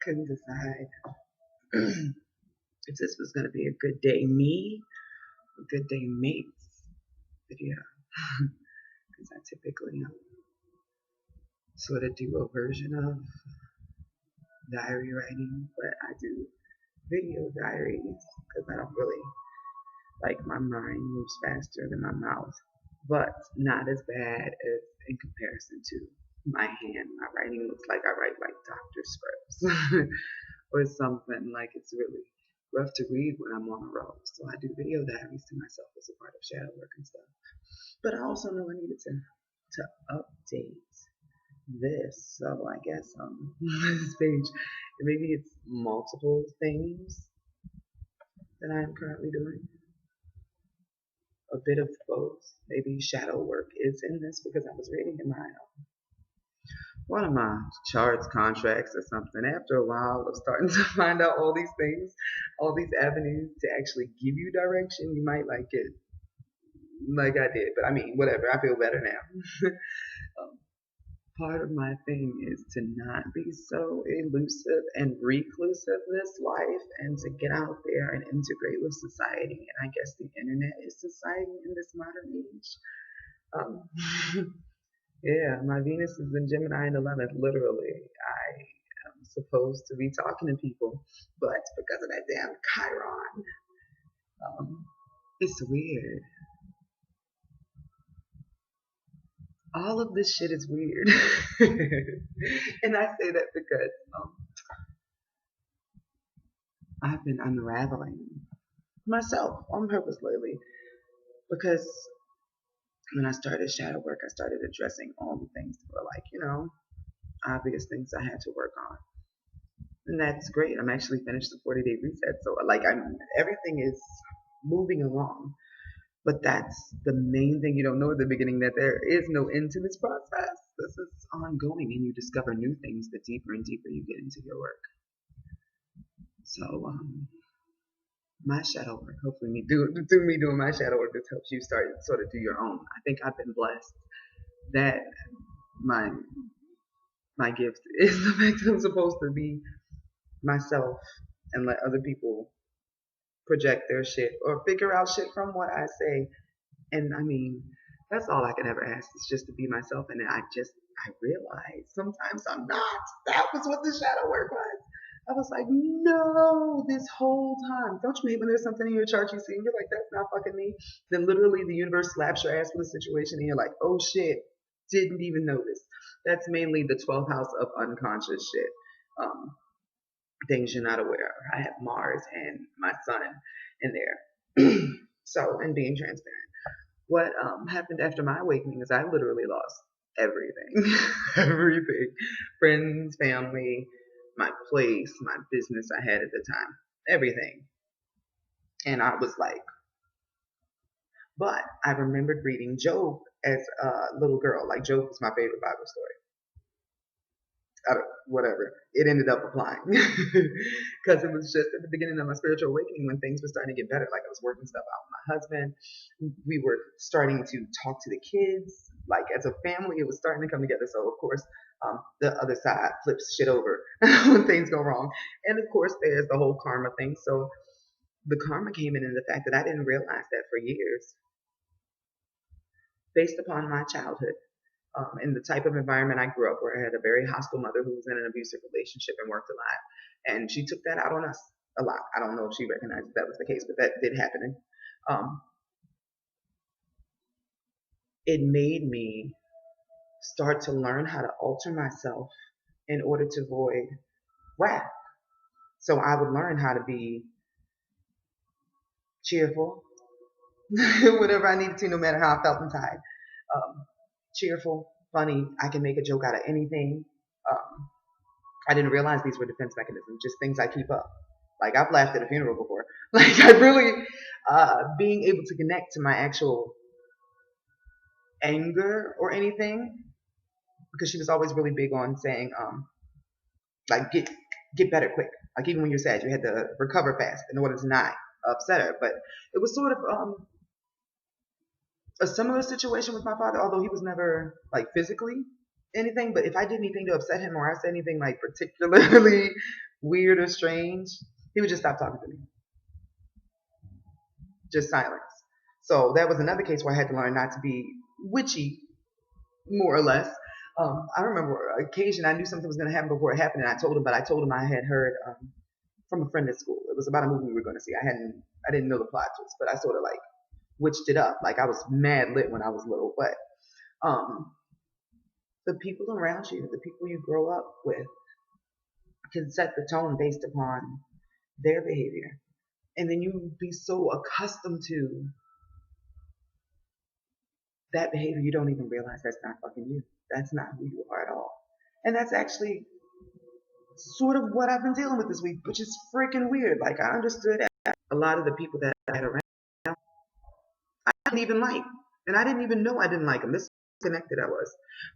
couldn't decide if this was going to be a good day me, a good day mates video. Because I typically sort of do a version of diary writing, but I do video diaries because I don't really like my mind moves faster than my mouth, but not as bad as in comparison to my hand. My writing looks like I write like doctor scripts or something. Like it's really rough to read when I'm on a roll. So I do video diaries to myself as a part of shadow work and stuff. But I also know I needed to update this. So I guess this page, maybe it's multiple things that I'm currently doing. A bit of both. Maybe shadow work is in this because I was reading in my one of my charts contracts or something. After a while of starting to find out all these things, all these avenues to actually give you direction, you might like it like I did. But I mean, whatever. I feel better now. um, Part of my thing is to not be so elusive and reclusive this life and to get out there and integrate with society. And I guess the internet is society in this modern age. Um, yeah, my Venus is in Gemini in 11th. Literally, I am supposed to be talking to people, but because of that damn Chiron, it's weird. All of this shit is weird. And I say that because I've been unraveling myself on purpose lately. Because when I started shadow work, I started addressing all the things that were like, obvious things I had to work on. And that's great. I'm actually finished the 40-day reset. So like everything is moving along. But that's the main thing you don't know at the beginning, that there is no end to this process. This is ongoing and you discover new things the deeper and deeper you get into your work. So my shadow work, hopefully through me doing my shadow work, this helps you start sort of do your own. I think I've been blessed that my gift is the fact that I'm supposed to be myself and let other people project their shit or figure out shit from what I say. And I mean, that's all I can ever ask is just to be myself. And then I realize sometimes I'm not. That was what the shadow work was. I was like, no, this whole time. Don't you hate when there's something in your chart you see and you're like, that's not fucking me? Then literally the universe slaps your ass with a situation and you're like, oh shit, didn't even notice. That's mainly the 12th house of unconscious shit. Things you're not aware of. I have Mars and my sun in there. So, and being transparent. What happened after my awakening is I literally lost everything. Everything. Friends, family, my place, my business I had at the time. Everything. And I was like, but I remembered reading Job as a little girl. Like Job was my favorite Bible story. Whatever. It ended up applying because it was just at the beginning of my spiritual awakening when things were starting to get better. Like I was working stuff out with my husband. We were starting to talk to the kids. Like as a family, it was starting to come together. So of course, the other side flips shit over when things go wrong. And of course, there's the whole karma thing. So the karma came in the fact that I didn't realize that for years, based upon my childhood. In the type of environment I grew up, where I had a very hostile mother who was in an abusive relationship and worked a lot. And she took that out on us a lot. I don't know if she recognized that was the case, but that did happen. It made me start to learn how to alter myself in order to avoid wrath. So I would learn how to be cheerful, whatever I needed to, no matter how I felt inside. Cheerful, funny. I can make a joke out of anything. I didn't realize these were defense mechanisms, just things I keep up. Like I've laughed at a funeral before. Like I really, being able to connect to my actual anger or anything, because she was always really big on saying, like get better quick. Like even when you're sad, you had to recover fast in order to not upset her. But it was sort of a similar situation with my father, although he was never like physically anything. But if I did anything to upset him or I said anything like particularly weird or strange, he would just stop talking to me. Just silence. So that was another case where I had to learn not to be witchy, more or less. I remember an occasion I knew something was going to happen before it happened, and I told him, but I told him I had heard from a friend at school. It was about a movie we were going to see. I didn't know the plot twist, but I sort of like witched it up. Like I was mad lit when I was little, but um, the people around you, the people you grow up with, can set the tone based upon their behavior, and then you be so accustomed to that behavior you don't even realize that's not fucking you. That's not who you are at all. And that's actually sort of what I've been dealing with this week, which is freaking weird. Like I understood a lot of the people that I had around I didn't even like. And I didn't even know I didn't like them. This connected I was.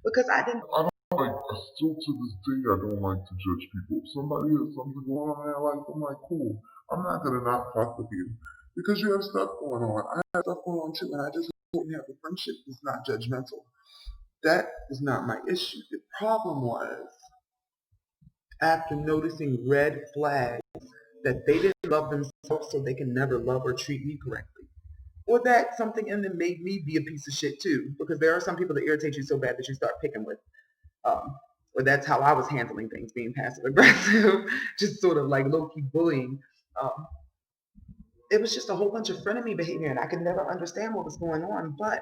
Because I didn't. I don't like, still to this day, I don't like to judge people. If somebody has something going on in their life, I'm like, cool. I'm not going to not fuck with you. Because you have stuff going on. I have stuff going on too, and I just wouldn't have a friendship that's not judgmental. That was not my issue. The problem was, after noticing red flags, that they didn't love themselves so they can never love or treat me correctly. Or that something in them made me be a piece of shit too. Because there are some people that irritate you so bad that you start picking with. Or that's how I was handling things, being passive aggressive, just sort of like low-key bullying. Um, it was just a whole bunch of frenemy behavior, and I could never understand what was going on. But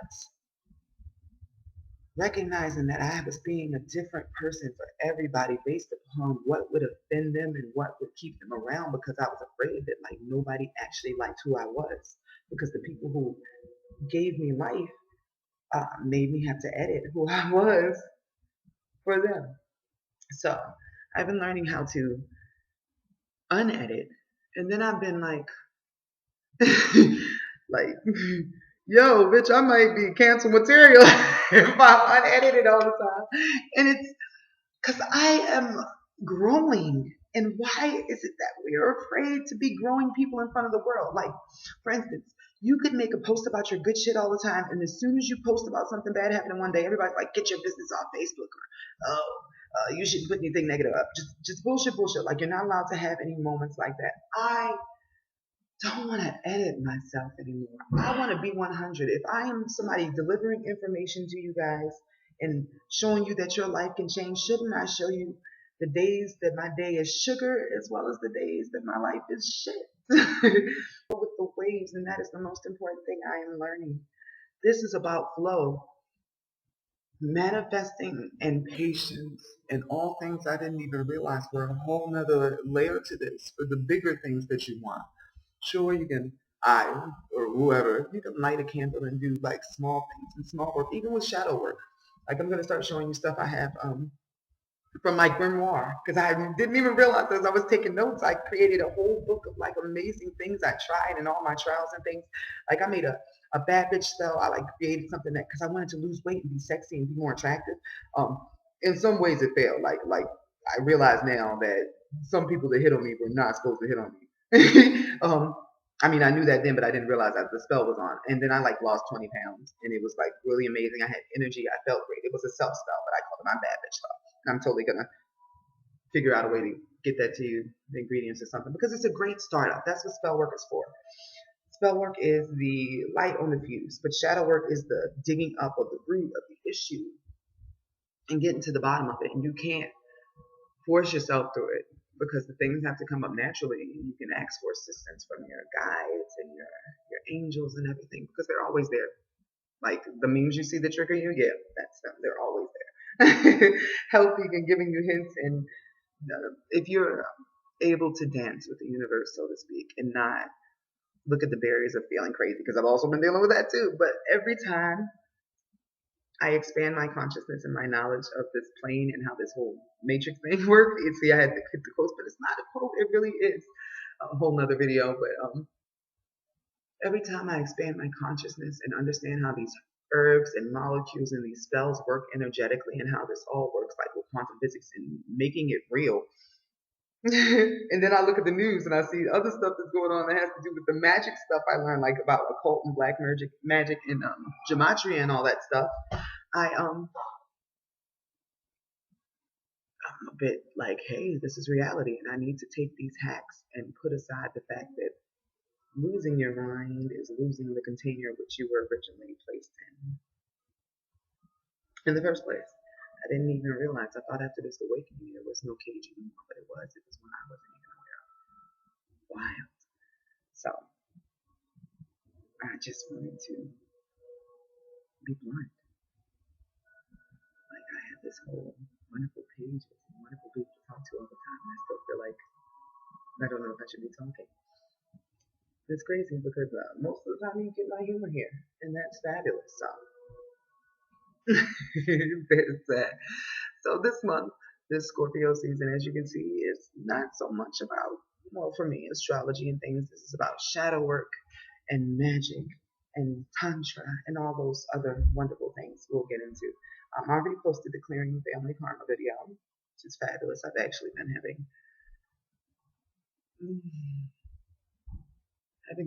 recognizing that I was being a different person for everybody based upon what would offend them and what would keep them around, because I was afraid that like nobody actually liked who I was, because the people who gave me life made me have to edit who I was for them. So I've been learning how to unedit, and then I've been like, like, yo, bitch, I might be cancel material if I'm unedited all the time. And it's because I am growing. And why is it that we are afraid to be growing people in front of the world? Like, for instance, you could make a post about your good shit all the time, and as soon as you post about something bad happening one day, everybody's like, get your business off Facebook, or you shouldn't put anything negative up. Just bullshit. Like, you're not allowed to have any moments like that. I don't want to edit myself anymore. I want to be 100. If I am somebody delivering information to you guys and showing you that your life can change, shouldn't I show you the days that my day is sugar as well as the days that my life is shit? With the waves, and that is the most important thing I am learning. This is about flow, manifesting, and patience, and all things I didn't even realize were a whole nother layer to this for the bigger things that you want. Sure, you can, or whoever, you can light a candle and do like small things and small work, even with shadow work. Like I'm going to start showing you stuff I have from my grimoire, because I didn't even realize as I was taking notes, I created a whole book of like amazing things I tried and all my trials and things. Like I made a bad bitch spell. I like created something that, because I wanted to lose weight and be sexy and be more attractive. In some ways it failed. Like I realize now that some people that hit on me were not supposed to hit on me. I mean, I knew that then, but I didn't realize that the spell was on. And then I like lost 20 pounds, and it was like really amazing. I had energy. I felt great. It was a self spell, but I called it my bad bitch spell. I'm totally gonna figure out a way to get that to you, the ingredients or something, because it's a great startup. That's what spell work is for. Spell work is the light on the fuse, but shadow work is the digging up of the root of the issue and getting to the bottom of it. And you can't force yourself through it, because the things have to come up naturally. You can ask for assistance from your guides and your angels and everything, because they're always there. Like the memes you see that trigger you, yeah, that's them. They're always there. Helping and giving you hints. And if you're able to dance with the universe, so to speak, and not look at the barriers of feeling crazy, because I've also been dealing with that too. But every time I expand my consciousness and my knowledge of this plane and how this whole matrix thing works. See, I had to hit the quote, but it's not a quote. It really is a whole nother video. But every time I expand my consciousness and understand how these herbs and molecules and these spells work energetically and how this all works like with quantum physics and making it real. And then I look at the news and I see other stuff that's going on that has to do with the magic stuff I learned, like about occult and black magic and gematria and all that stuff. I I'm a bit like, hey, this is reality, and I need to take these hacks and put aside the fact that losing your mind is losing the container which you were originally placed in the first place. I didn't even realize. I thought after this awakening there was no cage anymore, but it was. It was when I wasn't even aware of. Wild. So I just wanted to be blunt. Like I have this whole wonderful page with wonderful people to talk to all the time, and I still feel like I don't know if I should be talking. It's crazy because most of the time you get my humor here, and that's fabulous. So there's that. So this month, this Scorpio season, as you can see, is not so much about, well, for me, astrology and things. This is about shadow work and magic and tantra and all those other wonderful things we'll get into. I already posted the Clearing Family Karma video, which is fabulous. I've actually been having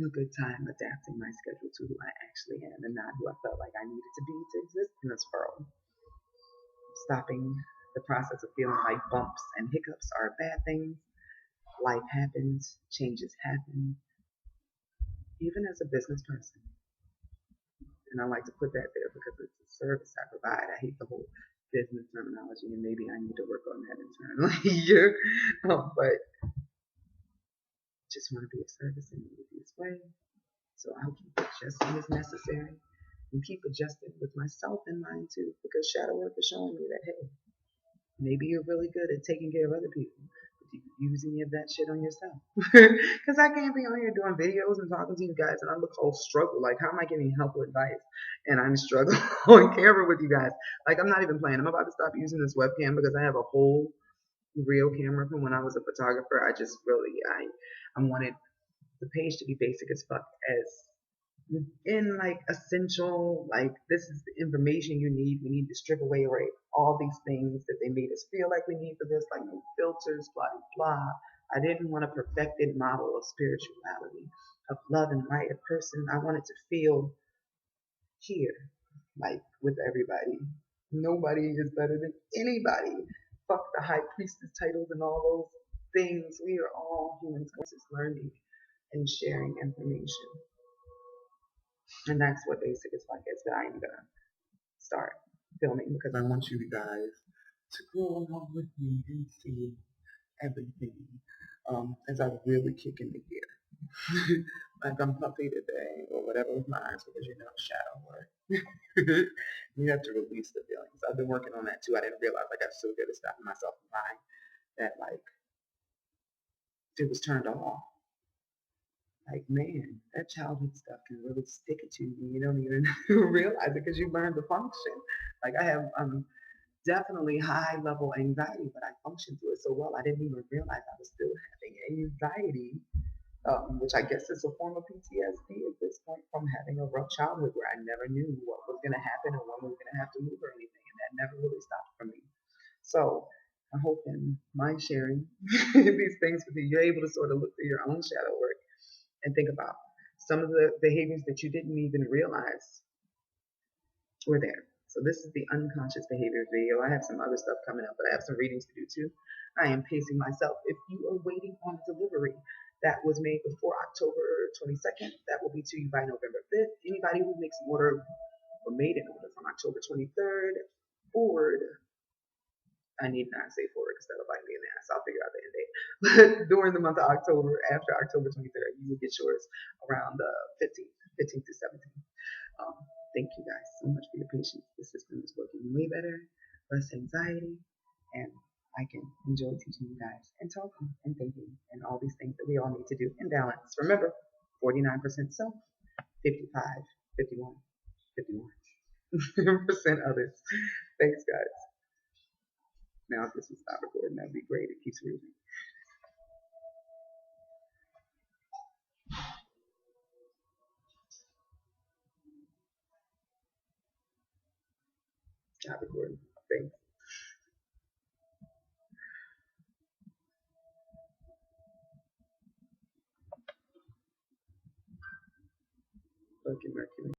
a good time adapting my schedule to who I actually am and not who I felt like I needed to be to exist in this world. Stopping the process of feeling like bumps and hiccups are bad things. Life happens, changes happen, even as a business person. And I like to put that there because it's a service I provide. I hate the whole business terminology, and maybe I need to work on that internally. But just want to be of service in the easiest way. So I'll keep adjusting as necessary and keep adjusting with myself in mind too, because shadow work is showing me that, hey, maybe you're really good at taking care of other people, but you use any of that shit on yourself. Because I can't be on here doing videos and talking to you guys and I look whole struggle. Like, how am I giving helpful advice and I'm struggling on camera with you guys? Like, I'm not even playing. I'm about to stop using this webcam because I have a whole real camera from when I was a photographer. I just really, I wanted the page to be basic as fuck, as in like essential, like this is the information you need. We need to strip away all these things that they made us feel like we need for this, like no filters, blah blah. I didn't want a perfected model of spirituality, of love and light, a person. I wanted to feel here, like with everybody. Nobody is better than anybody. Fuck the high priestess titles and all those things. We are all humans just learning and sharing information. And that's what basic is like. Is that I am gonna start filming because I want you guys to go along with me and see everything as I really kick into gear. Like I'm puffy today or whatever with my eyes because shadow work. You have to release the feelings. I've been working on that too. I didn't realize I got so good at stopping myself from lying that like it was turned off. Like, man, that childhood stuff can really stick it to you. You don't even realize it because you learned to function. Like, I have definitely high level anxiety, but I function through it so well. I didn't even realize I was still having anxiety, which I guess is a form of PTSD at this point from having a rough childhood where I never knew what was going to happen or when we were going to have to move or anything. And that never really stopped for me. So, I hope in my sharing these things with you, you're able to sort of look through your own shadow work and think about some of the behaviors that you didn't even realize were there. So this is the unconscious behaviors video. I have some other stuff coming up, but I have some readings to do too. I am pacing myself. If you are waiting on delivery that was made before October 22nd, that will be to you by November 5th. Anybody who makes an order or made an order from October 23rd forward, I need not say forward because that'll bite me in the ass. I'll figure out the end date. But during the month of October, after October 23rd, you will get yours around the 15th to 17th. Thank you guys so much for your patience. The system is working way better, less anxiety, and I can enjoy teaching you guys and talking and thinking and all these things that we all need to do in balance. Remember, 49% self, 55, 51, 51% others. Thanks, guys. Now, if this will stop recording, that'd be great. It keeps reading. Stop recording. Thanks. Fucking Mercury.